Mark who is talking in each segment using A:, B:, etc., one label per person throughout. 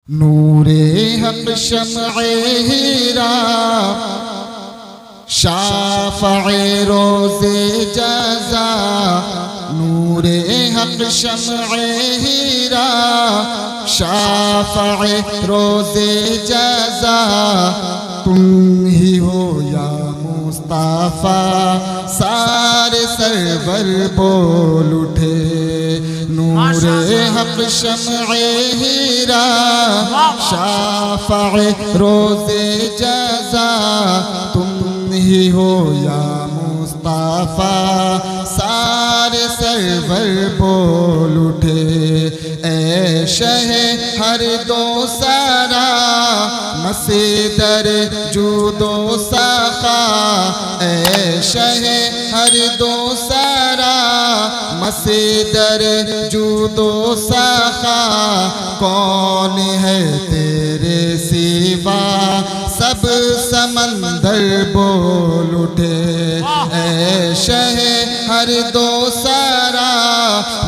A: नूरे हक शम्ए हीरा शाफ़ए रोज़े जज़ा। नूरे हक शम्ए हीरा शाफ़ए रोज़े जज़ा। तुम ही हो या मुस्तफ़ा सारे सरवर बोल उठे। नूरे हक शम्ए हीरा शाफ़ए रोज़े जज़ा। तुम ही हो या मुस्तफ़ा सारे सरवर बोल उठे। ए शहे हर दो सारा मसीदर जूदो सखा। ए शहे हर दो सारा मसीदर जूदो सखा। कौन है तेरे सिवा सब समंदर बोल उठे। ए शहे हर दो सारा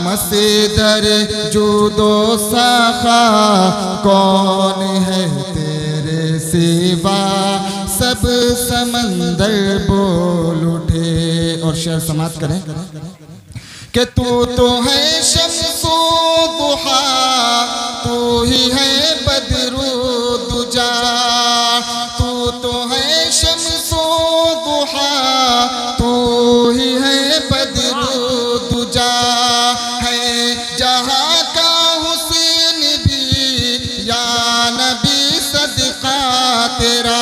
A: मसीदर जूदो सखा। कौन है तेरे सिवा सब समंदर बोल उठे। और शेर समाप्त करें कि तू तो है शम्सो दुहा, तू ही है बदरू दुजा। तू तो है शम्सो दुहा, तू ही है बदरू दुजा। है जहाँ का हुसैन भी या नबी सदका तेरा।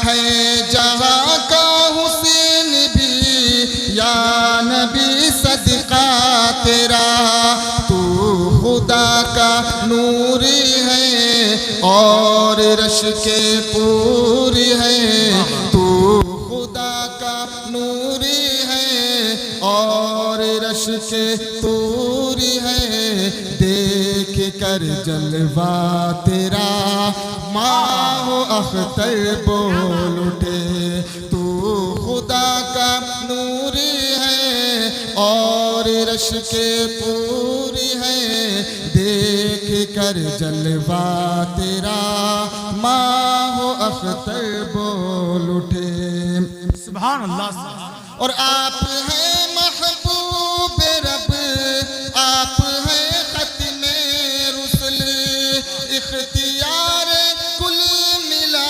A: है जहाँ का हुसैन भी या नबी सदका तेरा। तू खुदा का नूरी है और रश के पूरी है। तू खुदा का नूरी है और रश के पूरी है। देख कर जलवा तेरा माहो अख्तर बोल उठे। तू खुदा का नूरी है और रश के पूरी है। देख कर जलवा तेरा माहो अख्तर बोल उठे।
B: सुभान अल्लाह।
A: और आप हैं महबूब रब, आप हैं खत्मे रुसल। इख्तियार कुल मिला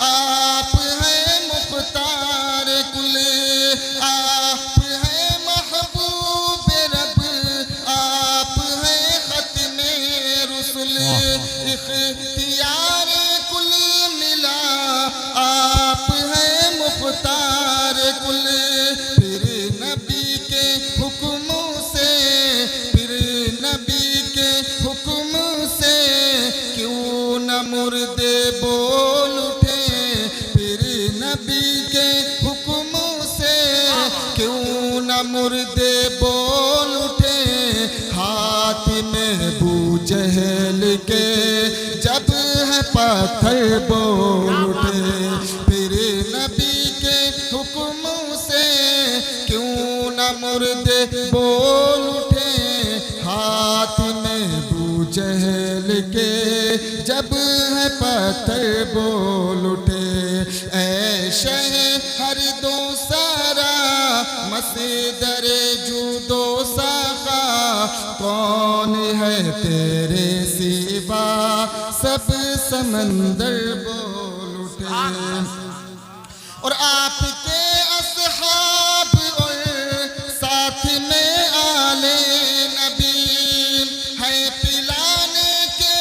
A: आप हैं मुख्तार कुल। आप हैं महबूब रब, आप हैं खत्मे रुसल। इख्तियार कुल मिला आप हैं मुख्तार कुल। फिर नबी के हुक्म से, फिर नबी के हुक्म से क्यों न मुर्दे बोल उठे। फिर नबी के हुक्म से क्यों न मुर्दे बोल उठे। हाथ में बूजहल के जब है पत्थर बोल उठे। फिर नबी के हुक्म से क्यों न मुर्दे बोल उठे। हाथ में बूजहल के जब है पत्थर बोल उठे। ऐ शहे हर दो सारा मसीदर जूदो सखा। कौन है तेरे सिवा सब समंदर बोल उठे। और आपके असहाब और साथ में आले नबी है पिलाने के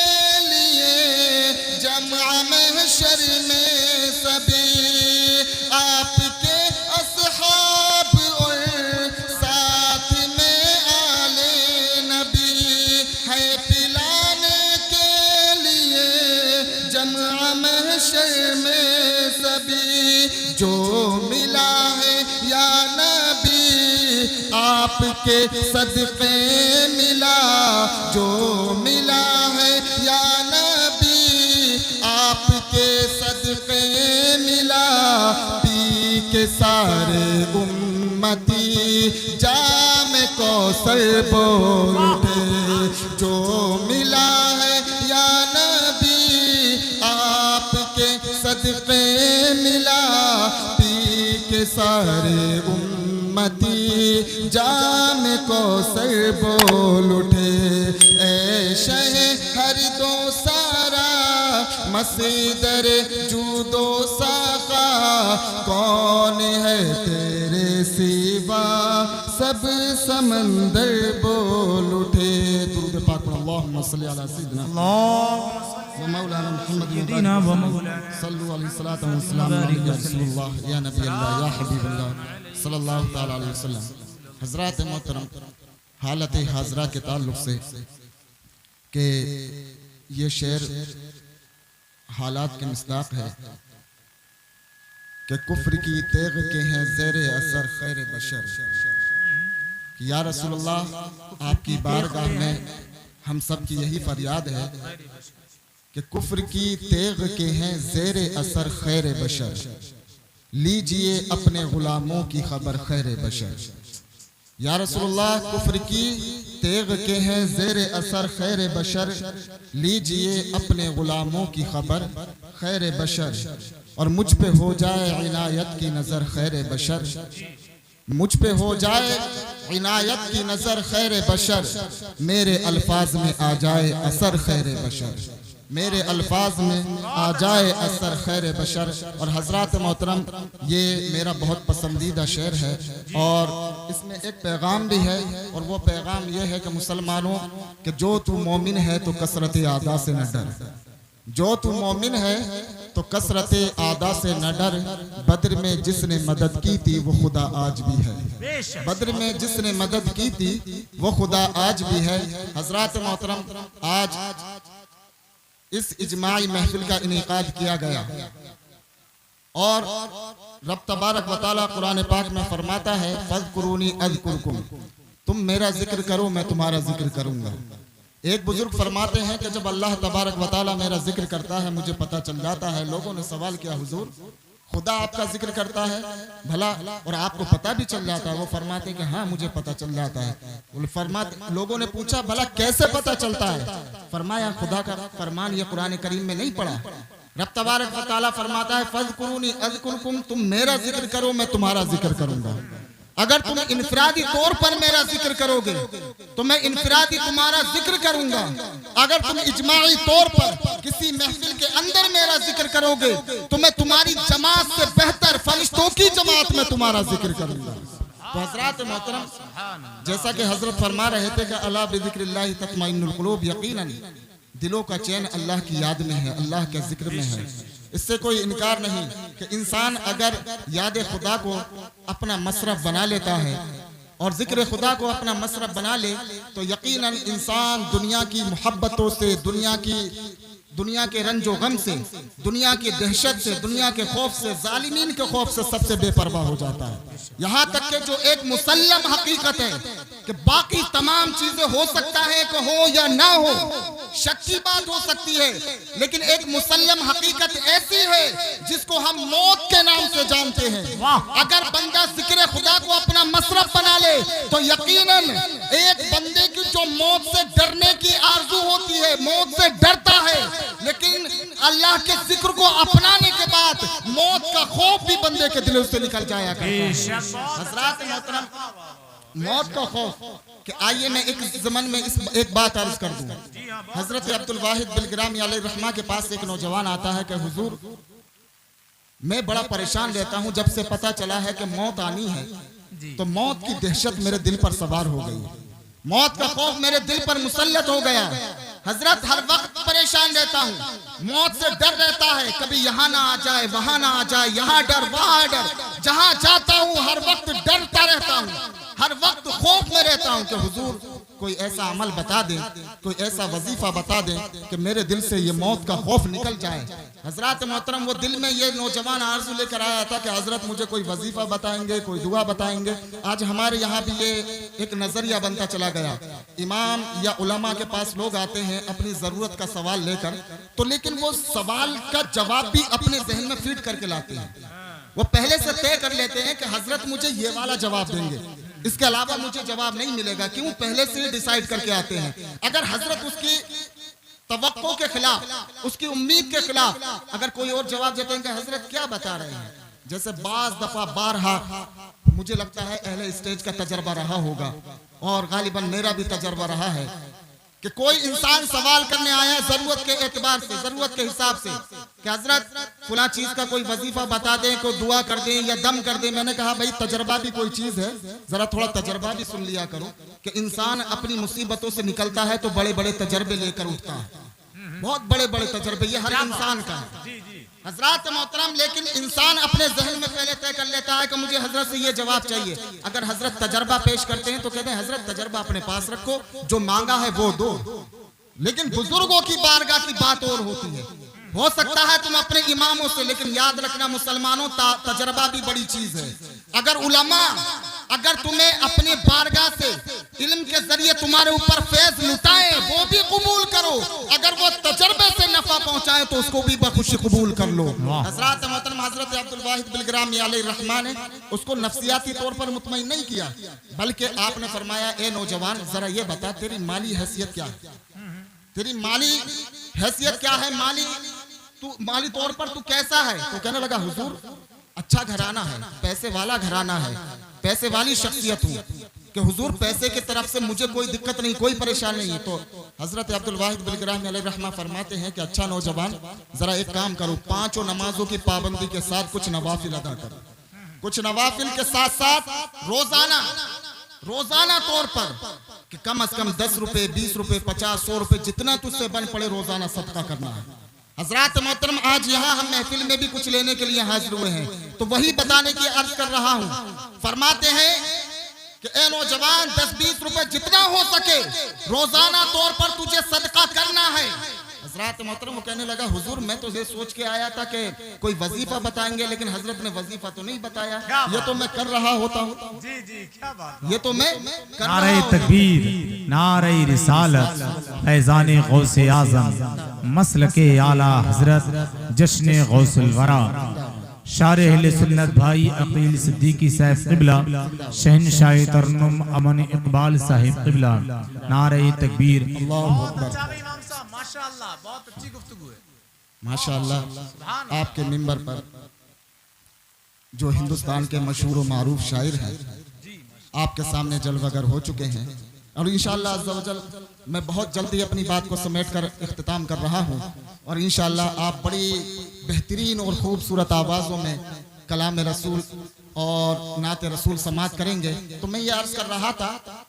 A: लिए जमा महशर में सभी। आपके असहाब और साथ में आले नबी है पिलाने के लिए जमा महशर में सभी। जो मिला है या नबी आपके सदक़े मिला। जो मिला है या नबी आपके सदक़े मिला। पी के सारे उम्मती जाम कौसर बोल उठे। जो मिला है या नबी शफ़े मिला पी के सारे उम्मती जाम को सर बोल उठे। ऐ शहर दो सारा मसीदर जूदो साका कौन है तेरे सिवा सब समंदर बोल उठे। दुरूद पाक पढ़ो अल्लाहुम्मा सल्ली अला सय्यिदिना व मौलाना मुहम्मद सल्लल्लाहु अलैहि वसल्लम या रसूलुल्लाह या नबी अल्लाह या हबीबल्लाह सल्लल्लाहु तआला अलैहि वसल्लम। हज़रात मोहतरम, हालत हाजरा के ताल्लुक से कि ये शेर हालात के मिस्दाक है कि कुफ्र की तेग के हैं ज़ेरे असर खैर बशर। या रसूलुल्लाह आपकी बारगाह में हम सब की यही फरियाद है कि कुफ्र की तेग के हैं ज़ेरे असर खैर बशर, लीजिए अपने गुलामों की खबर खैर बशर। या रसूलुल्लाह कुफ्र की तेग के हैं ज़ेरे असर खैर बशर, लीजिए अपने गुलामों की खबर खैर बशर। और मुझ पे हो जाए इनायत की नज़र खैर बशर, मुझ पे हो जाए इनायत की नज़र खैर बशर, मेरे अल्फाज में आ जाए असर खैर बशर, मेरे अल्फाज में आ जाए असर खैर बशर। और हज़रात मोहतरम, ये मेरा बहुत पसंदीदा शेर है और इसमें एक पैगाम भी है, और वो पैगाम ये है कि मुसलमानों कि जो तू मोमिन है तो कसरत आदा से न डर, जो तू मोमिन है तो कसरत आदा से न डर। बद्र में जिसने मदद की थी वो खुदा आज भी है, बद्र में जिसने मदद की थी वो खुदा आज भी है। हज़रात मोहतरम, आज इस इजमाई महफिल का इनेकाद किया गया और रब तबारक व तआला कुरान पाक में फरमाता है फज़कुरूनी अज़कुरकुम, तुम मेरा जिक्र करो मैं तुम्हारा जिक्र करूंगा। एक बुजुर्ग फरमाते हैं कि जब अल्लाह तबारक व तआला मेरा जिक्र करता है मुझे पता चल जाता है। लोगों ने सवाल किया, हुजूर खुदा आपका जिक्र करता है भला और आपको पता भी चल जाता है? वो फरमाते हैं कि हाँ मुझे पता चल जाता है। फरमाते, लोगों ने पूछा भला कैसे पता चलता है? फरमाया खुदा का फरमान ये कुरान करीम में नहीं पढ़ा? रब तबारक व तआला फरमाता है फज़कुरूनी अज़कुरकुम, तुम मेरा जिक्र करो मैं तुम्हारा जिक्र करूंगा। अगर तुम इनफरादी तौर पर मेरा जिक्र करोगे तो मैं इनफरादी तुम्हारा जिक्र करूंगा। अगर तुम इजमाई तौर पर किसी महफिल के अंदर मेरा जिक्र करोगे तो मैं तुम्हारी जमात से बेहतर फरिश्तों की जमात में तुम्हारा जिक्र करूंगा। तो हज़रात मोहतरम, जैसा कि हजरत फरमा रहे थे कि अला बिज़िक्रिल्लाहि तत्मइन्नुल क़ुलूब, यकीनन दिलों का चैन अल्लाह की याद में है, अल्लाह के जिक्र में है। इससे कोई इनकार नहीं कि इंसान अगर याद खुदा को अपना मसरफ बना लेता है और जिक्र खुदा को अपना मसरफ बना ले तो यकीनन इंसान दुनिया की मोहब्बतों से, दुनिया के रंजो गम से, दुनिया की दहशत से, दुनिया के खौफ से, जालिमीन के खौफ से सबसे बेपरवाह हो जाता है। यहाँ तक कि जो एक मुसल्लम हकीकत है कि बाकी तमाम चीजें हो सकता है कि हो या ना हो, शक की बात हो सकती है, लेकिन एक मुसल्लम हकीकत ऐसी है जिसको हम मौत के नाम से जानते हैं। अगर बंदा जिक्र खुदा को अपना मसरफ बना ले तो यकीनन एक बंदे की जो मौत से डरने की आरज़ू होती है, मौत से डरता है, लेकिन अल्लाह के जिक्र को अपनाने के बाद मौत का खौफ भी बंदे के दिलों से निकल जाया करता है। हज़रात मोहतरम, मौत का खौफ कि आइए मैं एक ज़मन में एक बात अर्ज कर दूं। हजरत अब्दुल वाहिद बिलग्रामी अलैहि रहमा के पास एक नौजवान आता है कि हुजूर मैं बड़ा परेशान रहता हूं, जब से पता चला है कि मौत आनी है तो मौत की दहशत मेरे दिल पर सवार हो गई, मौत का खौफ मेरे दिल पर मुसल्लत हो गया। हजरत हर वक्त परेशान रहता हूँ, मौत से डर रहता है, कभी यहाँ ना आ जाए वहां ना आ जाए, यहाँ डर वहां डर, जहां जाता हूँ हर वक्त डरता रहता हूँ, हर वक्त खौफ में रहता हूँ कि हुजूर कोई ऐसा अमल बता दें, कोई ऐसा वजीफा बता दें कि मेरे दिल से ये मौत का खौफ निकल जाए। हजरत मोहतरम, वो दिल में ये नौजवान आरज़ू लेकर आया था कि हजरत मुझे कोई वजीफा बताएंगे, कोई दुआ बताएंगे। आज हमारे यहाँ भी ये एक नजरिया बनता चला गया, इमाम या उलमा के पास लोग आते हैं अपनी जरूरत का सवाल लेकर, तो लेकिन वो सवाल का जवाब भी अपने जहन में फीड करके लाते हैं। वो पहले से तय कर लेते हैं कि हजरत मुझे ये वाला जवाब देंगे, इसके अलावा मुझे जवाब नहीं मिलेगा। क्यों? पहले से ही डिसाइड करके आते हैं। अगर हजरत उसकी तवक्को के खिलाफ, उसकी उम्मीद के खिलाफ अगर कोई और जवाब देते हैं कि हजरत क्या बता रहे हैं, जैसे बाज दफा बारहा मुझे लगता है अहले स्टेज का तजर्बा रहा होगा और गालिबन मेरा भी तजर्बा रहा है कि कोई इंसान सवाल करने आया जरूरत के एतबार से, जरूरत के हिसाब से कि हजरत फुला चीज का कोई वजीफा बता दें, कोई दुआ कर दें या दम कर दें। मैंने कहा भाई तजर्बा भी कोई चीज है, जरा थोड़ा तजर्बा भी सुन लिया करो कि इंसान अपनी मुसीबतों से निकलता है तो बड़े बड़े तजर्बे लेकर उठता है, बहुत बड़े बड़े तजर्बे, ये हर इंसान का है हजरत मोहतरम। लेकिन इंसान अपने जहन में पहले तय कर लेता है कि मुझे हजरत से ये जवाब चाहिए। अगर हजरत तजर्बा पेश करते हैं तो कहते हैं हजरत तजर्बा अपने पास रखो, जो मांगा है वो दो। लेकिन बुजुर्गों की बारगाह की बात और होती है। हो सकता है तुम अपने इमामों से, लेकिन याद रखना मुसलमानों तजर्बा भी बड़ी चीज है। अगर उलमा अगर तुम्हें अपने बारगाह से इल्म के जरिए तुम्हारे ऊपर फैज लुटाए वो भी कबूल करो, अगर वो तजर्बे से नफा पहुंचाए तो उसको भी बखुशी कबूल कर लो। हजरत मोहतरम हजरत अब्दुल वाहिद बिलग्रामी अलैहिर्रहमान ने उसको नफ्सियाती तौर पर मुतमईन नहीं किया, बल्कि आपने फरमाया ए नौजवान जरा ये बता तेरी माली हैसियत क्या है, तेरी माली हैसियत क्या है, माली तौर पर तू कैसा है। तो कहने लगा हुजूर अच्छा घराना है, पैसे वाला घराना है, पैसे वाली शख्सियत हूँ कि हुजूर पैसे की तरफ से मुझे कोई दिक्कत नहीं, कोई परेशानी नहीं है। तो हजरत अब्दुल वाहिद बिलग्रामी अलैहिर्रहमा फरमाते हैं कि अच्छा नौजवान जरा एक काम करो, 5 नमाजों की पाबंदी के साथ कुछ नवाफिल अदा करो, कुछ नवाफिल के साथ साथ रोजाना तौर पर कि कम से कम 10 रुपए 20 रुपए 50 100 रुपए जितना तुझसे बन पड़े रोजाना सदका करना है। हजरत मोहतरम आज यहाँ हम महफिल में भी कुछ लेने के लिए हाजिर हुए हैं, तो वही बताने की अर्ज कर रहा हूँ। फरमाते हैं कि ए नौजवान 10-20 रुपए जितना हो सके रोजाना तौर पर तुझे सदका करना है। हजरत मोहतरम वो कहने लगा हुजूर मैं तो ये सोच के आया था कि कोई वजीफा बताएंगे, लेकिन हजरत ने वजीफा तो नहीं बताया, ये तो मैं कर रहा होता हूँ।
B: जी जी क्या बात,
A: ये तो मैं कर रहा
C: नारे
A: हूँ।
C: तकबीर, नारे रिसालत, फैज़ाने गौसे आज़म, मसलके आला हजरत, जश्ने गौसुल वरा, शारे अहले सुन्नत भाई अकील सिद्दीकी साहिब क़िबला, शहनशाह तरन्नुम अमन इकबाल साहिब क़िबला, नारे तकबीर।
A: अल्लाहु अकबर।
B: अच्छा इमाम साहब माशाअल्लाह बहुत अच्छी गुफ्तगू है।
A: माशाअल्लाह आपके मिंबर पर जो हिंदुस्तान के मशहूर व मारूफ शायर हैं आपके सामने जलवागर हो चुके हैं, और इंशाअल्लाह अज़्ज़ा वजल मैं बहुत जल्दी अपनी बात को समेटकर इख्तिताम कर रहा हूँ, और इंशाअल्लाह आप बड़ी बेहतरीन और खूबसूरत आवाज़ों में कलाम रसूल और नात रसूल समात करेंगे। तो मैं ये अर्ज कर रहा था,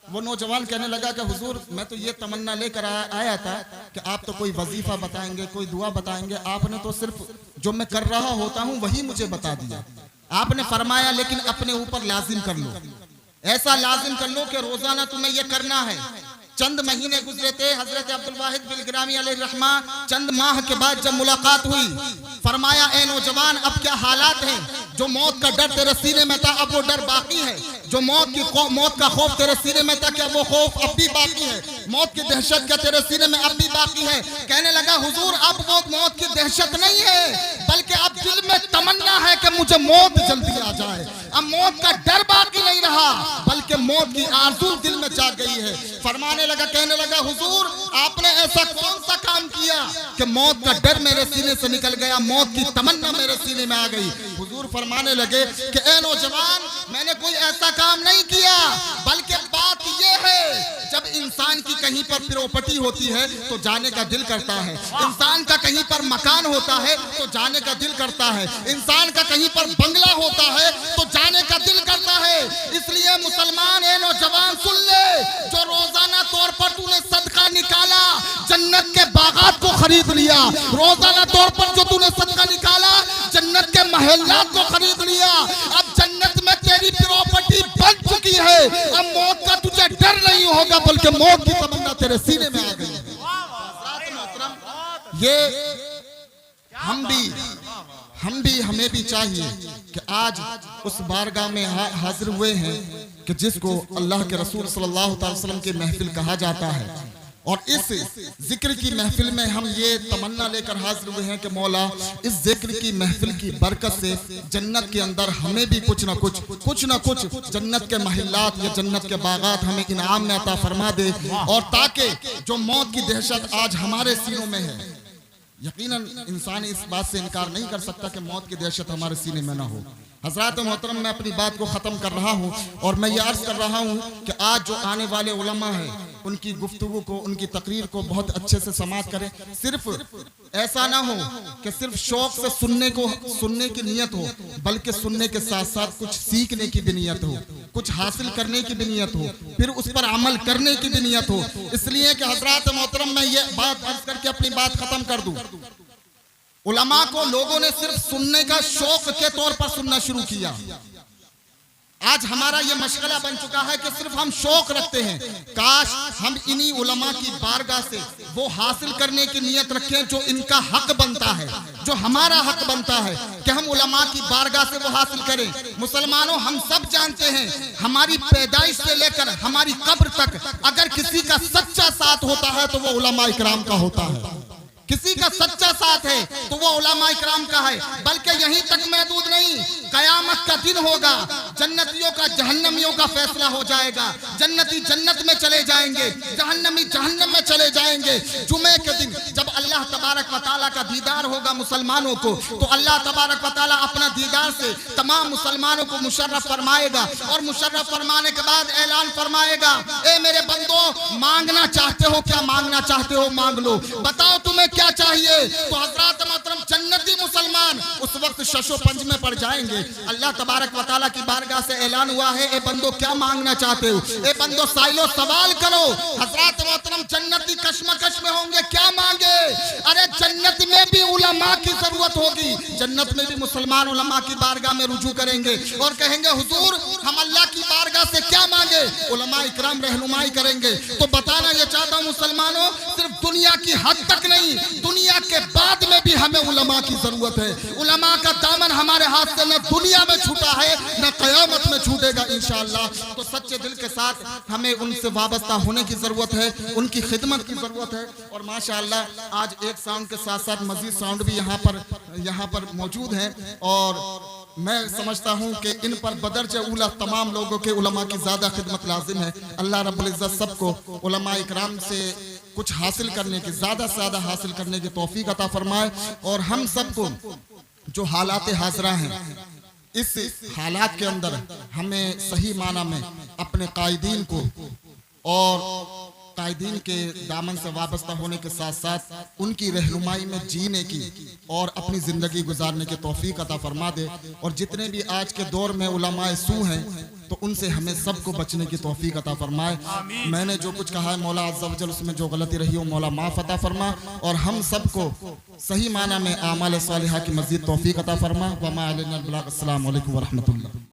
A: वो नौजवान कहने लगा कि हुजूर मैं तो ये तमन्ना लेकर आया था कि आप तो कोई वजीफा बताएंगे, कोई दुआ बताएंगे, आपने तो सिर्फ जो मैं कर रहा होता हूँ वही मुझे बता दिया। आपने फरमाया लेकिन अपने ऊपर लाजिम कर लो, ऐसा लाजिम कर लो कि रोजाना तुम्हें ये करना है। चंद महीने गुजरे थे, हजरत अब्दुल वाहिद बिलग्रामी अलैहिर्रहमा चंद माह के बाद जब मुलाकात हुई फरमाया ए नौजवान अब क्या हालात हैं, जो मौत का डर तेरे सीने में था अब वो डर बाकी है, जो मौत का खौफ तेरे सीने में था क्या वो खौफ अब भी बाकी है, मौत की दहशत क्या तेरे सीने में अब भी बाकी है। कहने लगा हुजूर अब वो मौत की दहशत नहीं है, बल्कि अब दिल में तमन्ना है कि मुझे मौत जल्दी आ जाए। अब मौत का डर बाकी नहीं रहा, बल्कि मौत की आरज़ू दिल में जाग गई है। फरमाने लगा, कहने लगा हुजूर आपने ऐसा कौन सा काम किया कि मौत का डर मेरे सीने से निकल गया, मौत की तमन्ना मेरे सीने में आ गई। हुजूर फरमाने लगे कि ए नौजवान मैंने कोई ऐसा काम नहीं किया, बल्कि बात यह है जब इंसान की कहीं पर प्रॉपर्टी होती है तो जाने का दिल करता है, इंसान का कहीं पर मकान होता है तो जाने का दिल करता है, इंसान का कहीं पर बंगला होता है तो जाने का दिल करता है। इसलिए मुसलमान ए नौजवान सुन ले, जो रोजाना तौर पर तूने सदका निकाला जन्नत के बागात को खरीद लिया, रोजाना तौर पर जो तूने सदका निकाला जन्नत के महल्लात को खरीद लिया। अब जन्नत में तेरी प्रॉपर्टी बन चुकी है, अब मौत का तुझे डर नहीं होगा बल्कि मौत की तमन्ना तेरे सीने में आ गई है। ये हमें भी चाहिए कि आज उस बारगाह में हाजिर हुए हैं कि जिसको अल्लाह के रसूल सल्लल्लाहु अलैहि वसल्लम की महफिल कहा जाता है, और इस जिक्र की महफिल में हम ये तमन्ना लेकर हाजिर हुए हैं कि मौला इस जिक्र की महफिल की बरकत से जन्नत के अंदर हमें भी कुछ ना कुछ जन्नत के महिलात या जन्नत के बागात हमें इनाम में अता फरमा दे। और ताकि जो मौत की दहशत आज हमारे सीनों में है, यकीनन इंसान इस बात से इनकार नहीं कर सकता कि मौत की दहशत हमारे सीने में ना हो। हजरात मोहतरम, मैं अपनी बात को ख़त्म कर रहा हूँ और मैं ये अर्ज़ कर रहा हूँ कि आज जो आने वाले उलमा हैं उनकी गुफ्तगू को, उनकी तकरीर को बहुत अच्छे से समाअत करें। सिर्फ ऐसा ना हो कि सिर्फ शौक से सुनने की नीयत हो, बल्कि सुनने के साथ साथ कुछ सीखने की भी नीयत हो, कुछ हासिल करने की भी नीयत हो, फिर उस पर अमल करने की भी नीयत हो। इसलिए कि हजरात मोहतरम, मैं ये बात अर्ज़ करके अपनी बात ख़त्म कर दूँ। उलमा को लोगों ने सिर्फ सुनने का शौक के तौर पर सुनना शुरू किया। आज हमारा ये मशगला बन चुका है कि सिर्फ हम शौक रखते हैं। काश हम इन्हीं उलमा की बारगाह से वो हासिल करने की नीयत रखें जो इनका हक बनता है, जो हमारा हक बनता है कि हम उलमा की बारगाह से वो हासिल करें। मुसलमानों, हम सब जानते हैं हमारी पैदाइश से लेकर हमारी कब्र तक अगर किसी का सच्चा साथ होता है तो वो उलमा इकराम का होता है। किसी का सच्चा साथ है तो वो उलमा इकराम का है। बल्कि यहीं तक महदूद नहीं, कयामत का दिन होगा, जन्नतियों का जहन्नमियों का फैसला हो जाएगा। जन्नती जन्नत में चले जाएंगे, जहन्नमी जहन्नम में चले जाएंगे। जुमे के दिन जब अल्लाह तबारक व तआला का दीदार होगा मुसलमानों को, तो अल्लाह तबारक व तआला अपना दीदार से तमाम मुसलमानों को मुशर्रफ फरमाएगा और मुशर्रफ फरमाने के बाद ऐलान फरमाएगा, ए मेरे बंदो, मांगना चाहते हो क्या मांगना चाहते हो मांग लो, बताओ तुम्हें क्या चाहिए। तो हजरात मोहतरम, जन्नती मुसलमान उस वक्त शशो पंज में पड़ जाएंगे। अल्लाह तबारक व तआला की बारगाह से ऐलान हुआ है, ए बंदो क्या मांगना चाहते हो, ए बंदो साइलो सवाल करो। हजरात मोहतरम, जन्नती कश्मकश में होंगे, क्या मांगे। अरे जन्नत में भी उलमा की जरूरत होगी, जन्नत में भी मुसलमान उलमा की बारगाह में रुजू करेंगे और कहेंगे, हुजूर हम अल्लाह की बारगाह से क्या मांगे। उलमा इकराम रहनुमाई करेंगे। तो बताना ये चाहता हूँ मुसलमानों, सिर्फ दुनिया की हद तक नहीं, दुनिया के बाद में भी हमें उलमा की जरूरत है। उलमा का दामन हमारे हाथ से न दुनिया में छूटा है न कयामत में छूटेगा इंशाअल्लाह। तो सच्चे दिल के साथ हमें उनसे वाबस्ता होने की जरूरत है, उनकी खिदमत की जरूरत है। और माशाअल्लाह आज एक साउंड के साथ साथ मजीद साउंड भी यहाँ पर मौजूद है। और मैं समझता हूँ कि इन पर बदरजे उला तमाम लोगों के उलमा की ज्यादा खिदमत लाजिम है। अल्लाह रब्बुल इज्जत सबको उलमा इकराम से कुछ हासिल करने की, ज्यादा से ज्यादा हासिल करने की तौफीक अता फरमाए। और हम सबको जो हालात हाजरा हैं, इस हालात के अंदर हमें सही माना में अपने कायदीन को और कायदीन के दामन से वाबस्ता होने के साथ साथ उनकी रहनुमाई में जीने की और अपनी ज़िंदगी गुजारने की तौफीक अता फरमा दे। और जितने भी आज के दौर में उलमाए सू हैं, तो उनसे हमें सबको बचने की तौफीक अता फरमाए। मैंने जो कुछ कहा है मौला अज़्ज़ा वजल, उसमें जो गलती रही हो मौला माफ़ अता फरमा और हम सबको सही माना में आमाल सालिहा की मज़ीद तौफीक अता फरमा। वमा अलैना अल बलाग। अस्सलामु अलैकुम व रहमतुल्लाह।